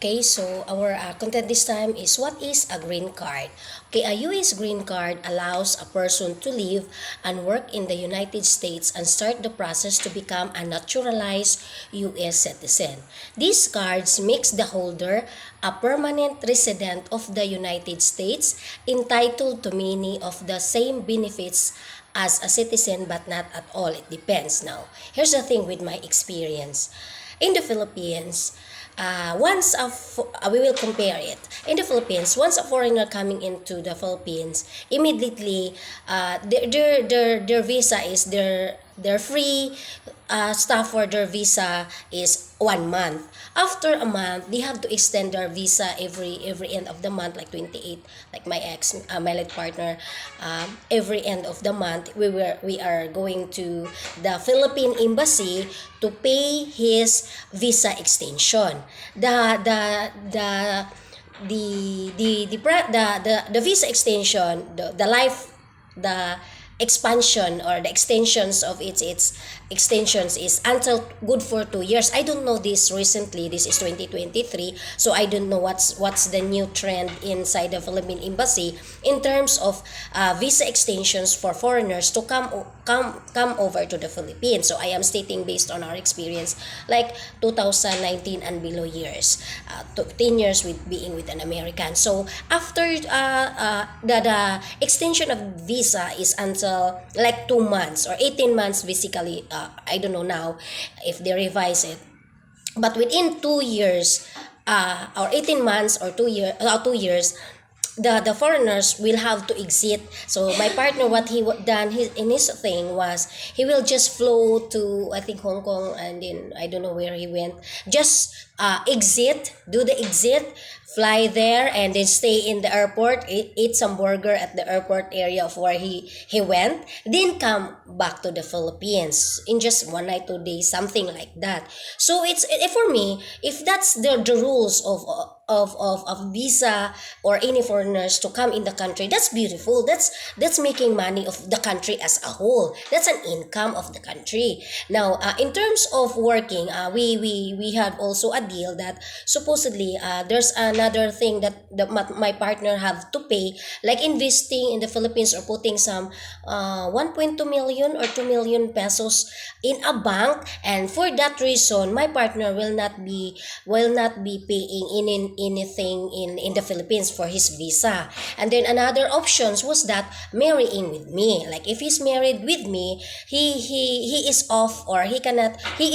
Okay, so our content this time is what is a green card? Okay, a U.S. green card allows a person to live and work in the United States and start the process to become a naturalized U.S. citizen. These cards makes the holder a permanent resident of the United States, entitled to many of the same benefits as a citizen but not at all. It depends now. Here's the thing with my experience. In the Philippines, we will compare it. In the Philippines, once a foreigner coming into the Philippines, immediately their visa is their free stuff for their visa is 1 month. After a month, they have to extend their visa every end of the month, like 28, like my late partner. Every end of the month, we are going to the Philippine embassy to pay his visa extension. The visa extension, the expansion or the extensions of its extensions is until good for 2 years. I don't know this recently. This is 2023, so I don't know what's the new trend inside the Philippine embassy in terms of visa extensions for foreigners to come over to the Philippines. So I am stating based on our experience, like 2019 and below years, 10 years with being with an American. So after the extension of visa is until like 2 months or 18 months basically. I don't know now if they revise it, but within 2 years, or 18 months or 2 years, the foreigners will have to exit. So my partner, what he done in his thing was he will just flow to, I think, Hong Kong, and then I don't know where he went. Just do the exit, fly there, and then stay in the airport, eat some burger at the airport area of where he went, then come back to the Philippines in just 1 night, 2 days, something like that. So for me, if that's the rules of visa or any foreigners to come in the country, that's beautiful. That's making money of the country as a whole. That's an income of the country. Now, in terms of working, we have also a deal that supposedly there's another thing that my partner have to pay, like investing in the Philippines or putting some 1.2 million or 2 million pesos in a bank, and for that reason my partner will not be paying in anything in the Philippines for his visa. And then another options was that marrying with me. Like if he's married with me, he is off, or he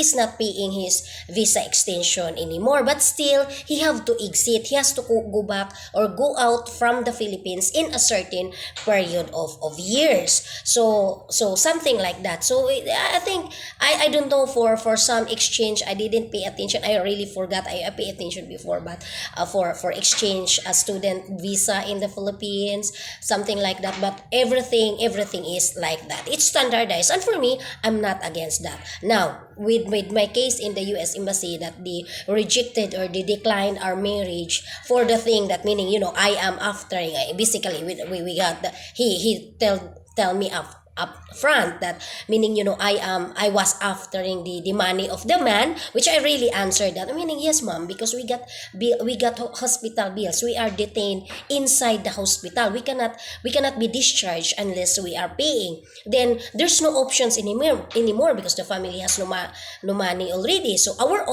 is not paying his visa extension anymore, but still he have to exit. He has to go back or go out from the Philippines in a certain period of years. So something like that. So I think I don't know, for some exchange I didn't pay attention. I really forgot. I pay attention before, but for exchange a student visa in the Philippines, something like that. But everything is like that. It's standardized, and for me, I'm not against that. Now, with my case in the U.S. embassy, that they rejected or they declined our marriage for the thing that, meaning, I am after, basically we got he tell me up front that, meaning, I was aftering the money of the man, which I really answered that, meaning, yes ma'am, because we got hospital bills. We are detained inside the hospital. We cannot be discharged unless we are paying. Then there's no options anymore because the family has no money already. So our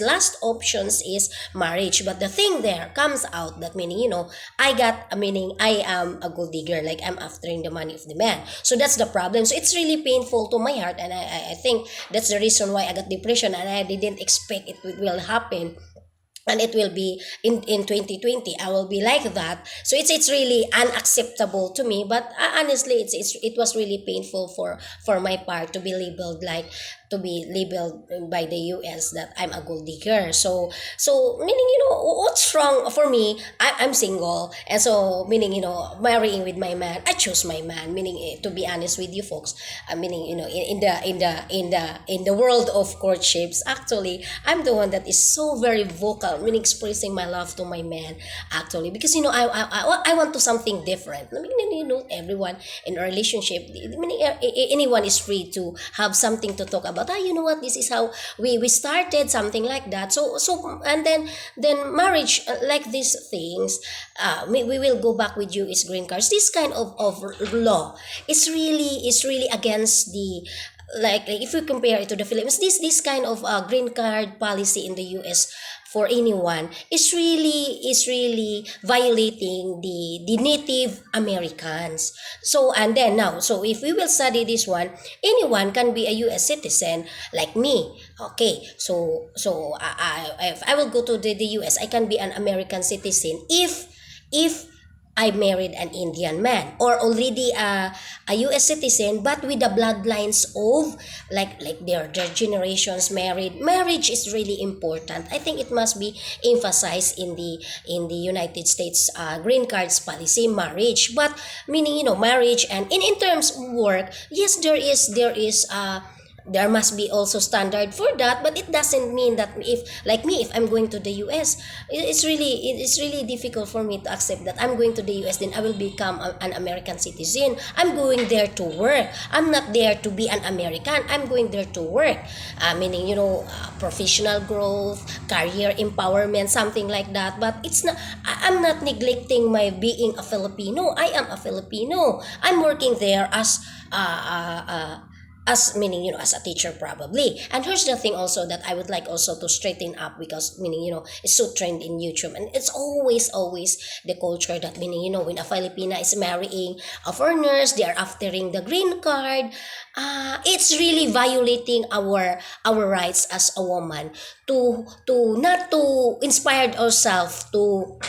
last options is marriage. But the thing there comes out that, meaning, I am a gold digger, like I'm aftering the money of the man. So that's the problem. So it's really painful to my heart, and I think that's the reason why I got depression, and I didn't expect it will happen. And it will be in 2020, I will be like that. So it's really unacceptable to me. But honestly, it was really painful for my part to be labeled by the US that I'm a gold digger. So meaning, what's wrong for me? I'm single, and so meaning, marrying with my man, I choose my man. Meaning, to be honest with you folks, meaning, in the world of courtships, actually I'm the one that is so very vocal, meaning expressing my love to my man, actually, because, I want to something different. I mean, everyone in a relationship, meaning anyone is free to have something to talk about about, you know what, this is how we started, something like that. So and then marriage, like these things, we will go back with you is green cards. This kind of law is really against the, like if you compare it to the Philippines, this kind of green card policy in the US for anyone is really violating the Native Americans. So and then now, so if we will study this one, anyone can be a US citizen like me. Okay, if I will go to the US, I can be an American citizen if I married an Indian man, or already a US citizen but with the bloodlines of like their generations married. Marriage is really important. I think it must be emphasized in the United States green cards policy, marriage. But meaning, marriage, and in terms of work, yes, there must be also standard for that, but it doesn't mean that if, like me, if I'm going to the US, it's really difficult for me to accept that I'm going to the US, then I will become an American citizen. I'm going there to work. I'm not there to be an American. I'm going there to work. Meaning, professional growth, career empowerment, something like that. But it's not, I'm not neglecting my being a Filipino. I am a Filipino. I'm working there as meaning, as a teacher probably. And here's the thing also that I would like also to straighten up, because meaning, it's so trend in YouTube, and it's always the culture that, meaning, when a Filipina is marrying a foreigners, they are aftering the green card. It's really violating our rights as a woman to not to inspire ourselves to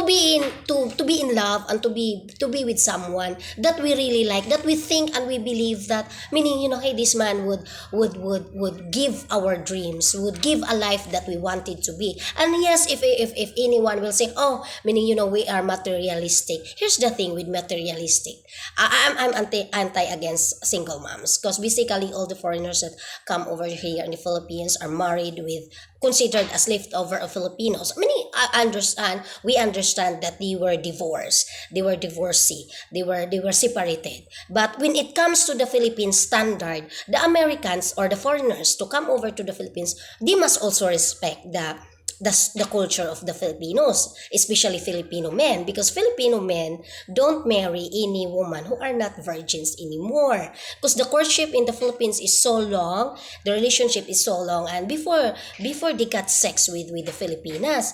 be in love, and to be with someone that we really like, that we think and we believe that, meaning, hey, this man would give our dreams, would give a life that we wanted to be. And yes, if anyone will say, oh, meaning, we are materialistic. Here's the thing with materialistic. I'm anti against single moms, because basically all the foreigners that come over here in the Philippines are married with, considered as leftover of Filipinos. I mean, we understand that they were divorced, they were divorcee, they were separated. But when it comes to the Philippine standard, the Americans or the foreigners to come over to the Philippines, they must also respect the culture of the Filipinos, especially Filipino men, because Filipino men don't marry any woman who are not virgins anymore, because the courtship in the Philippines is so long, the relationship is so long, and before they got sex with the Filipinas,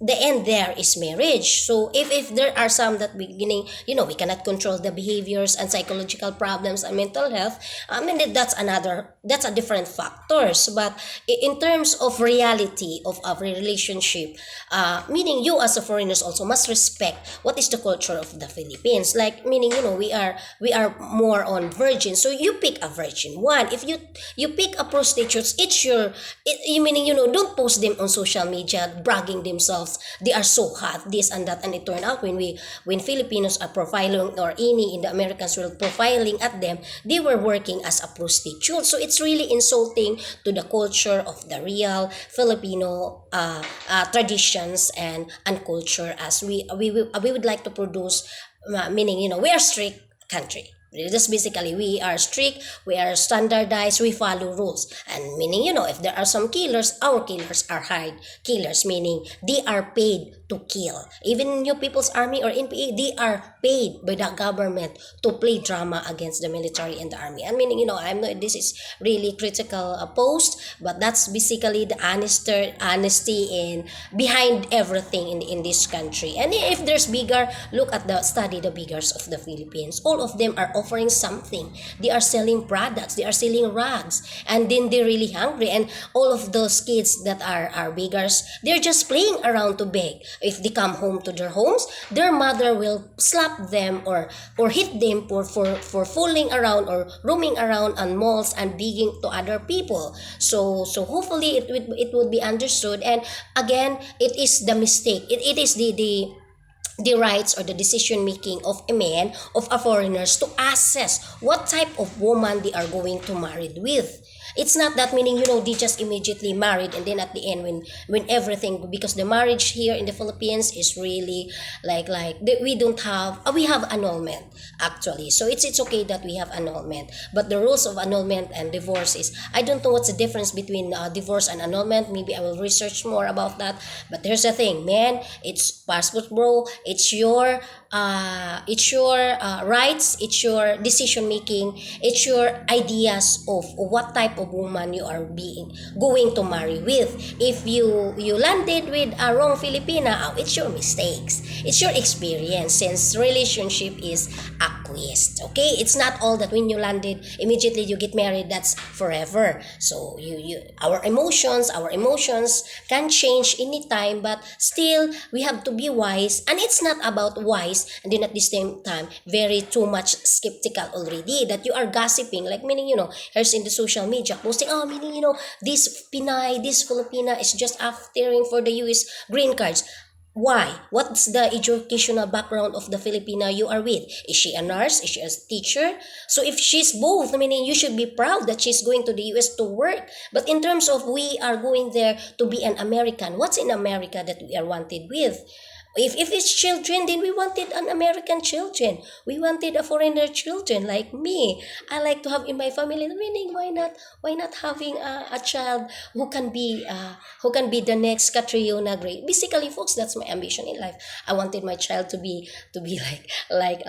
the end there is marriage. So if there are some that beginning, we cannot control the behaviors and psychological problems and mental health, I mean, that's a different factors. But in terms of reality of our relationship, meaning you as a foreigners also must respect what is the culture of the Philippines. Like, meaning, we are more on virgin, so you pick a virgin one. If you pick a prostitute, meaning, don't post them on social media bragging themselves they are so hot, this and that. And it turned out when Filipinos are profiling, or any in the Americans were profiling at them, they were working as a prostitute. So it's really insulting to the culture of the real Filipino traditions and culture, as we would like to produce, meaning, we are strict country. Just basically, we are strict, we are standardized, we follow rules. And meaning, if there are some killers, our killers are hired killers, meaning they are paid to kill. Even New People's Army or NPA, they are paid by the government to play drama against the military and the army. And meaning, I'm not, this is really critical post, but that's basically the honesty in behind everything in this country. And if there's bigger, look at the biggers of the Philippines. All of them are offering something. They are selling products, they are selling rugs, and then they're really hungry. And all of those kids that are beggars, they're just playing around to beg. If they come home to their homes, their mother will slap them or hit them for fooling around or roaming around on malls and begging to other people. So hopefully it would be understood. And again, it is the mistake. It is the rights or the decision making of a man, of a foreigners, to assess what type of woman they are going to marry with. It's not that, meaning, they just immediately married, and then at the end, when everything, because the marriage here in the Philippines is really we don't have, we have annulment actually. So it's okay that we have annulment, but the rules of annulment and divorce is, I don't know what's the difference between divorce and annulment. Maybe I will research more about that. But here's the thing, man, it's passport, bro. It's your rights, it's your decision making, it's your ideas of what type of woman you are being going to marry with. If you landed with a wrong Filipina, it's your mistakes, it's your experience, since relationship is acquiesced. Okay, it's not all that when you landed immediately you get married, that's forever. So our emotions can change anytime, but still we have to be wise. And it's not about wise and then at the same time very too much skeptical already, that you are gossiping, like, meaning, here's in the social media posting, oh, meaning, this Pinay, this Filipina is just aftering for the US green cards. Why? What's the educational background of the Filipina you are with? Is she a nurse? Is she a teacher? So if she's both, meaning you should be proud that she's going to the US to work. But in terms of we are going there to be an American, what's in America that we are wanted with? If it's children, then we wanted an American children. We wanted a foreigner children like me. I like to have in my family. Meaning, why not having a child who can be the next Catriona Gray? Basically, folks, that's my ambition in life. I wanted my child to be like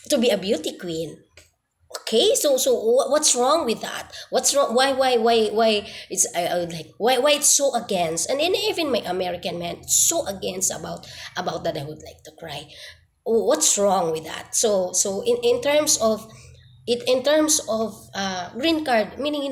to be a beauty queen. Okay, so what's wrong with that? What's wrong? Why it's I would like, why it's so against? And then even my American man so against about that, I would like to cry. What's wrong with that? So in terms of green card, meaning,